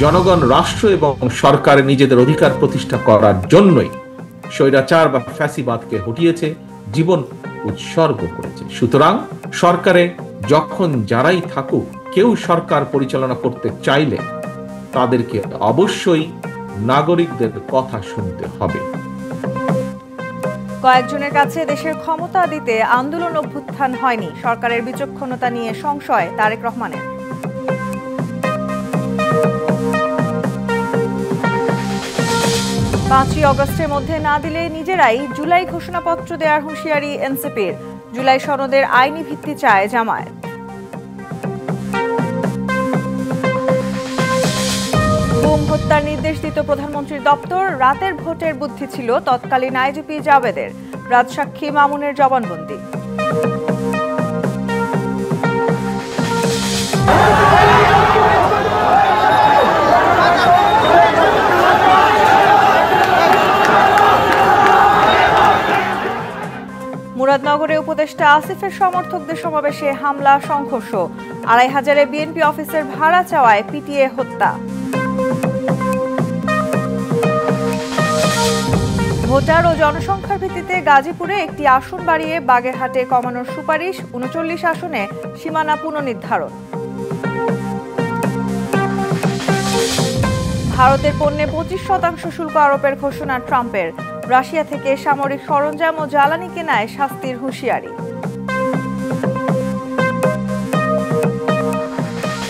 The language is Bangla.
জনগণ রাষ্ট্র এবং সরকারে নিজেদের অধিকার প্রতিষ্ঠা করার জন্যই স্বৈরাচার বা ফ্যাসিবাদকে হটিয়েছে, জীবন উৎসর্গ করেছে। সুতরাং সরকারে যখন যারাই থাকুক, কেউ সরকার পরিচালনা করতে চাইলে তাদেরকে অবশ্যই নাগরিকদের কথা শুনতে হবে। কয়েকজনের কাছে দেশের ক্ষমতা দিতে আন্দোলন অভ্যুত্থান হয়নি, সরকারের বিচক্ষণতা নিয়ে সংশয় তারেক রহমানের। 5ই অগস্টের মধ্যে না দিলে নিজেরাই জুলাই ঘোষণাপত্র দেওয়ার হুঁশিয়ারি এনসিপির। জুলাই সনদের আইনি ভিত্তি চায় জামায়াত। গুম হত্যার নির্দেশ দিত প্রধানমন্ত্রীর দপ্তর, রাতের ভোটের বুদ্ধি ছিল তৎকালীন আইজিপি জাবেদের। রাজসাক্ষী মামুনের জবানবন্দি। মুরাদনগরে উপদেষ্টা আসিফের সমর্থকদের সমাবেশে হামলা, সংঘর্ষ। 2500 বিএনপি অফিসের ভাড়া চাওয়ায় পিটিয়ে হত্যা। ভোটার ও জনসংখ্যার ভিত্তিতে গাজীপুরে একটি আসন বাড়িয়ে বাগেরহাটে কমানোর সুপারিশ, 39 আসনে সীমানা পুনর্নির্ধারণ। ভারতের পণ্যে 25% শুল্ক আরোপের ঘোষণা ট্রাম্পের। রাশিয়া থেকে সামরিক সরঞ্জাম ও জ্বালানি কেনায় শাস্তির হুঁশিয়ারি।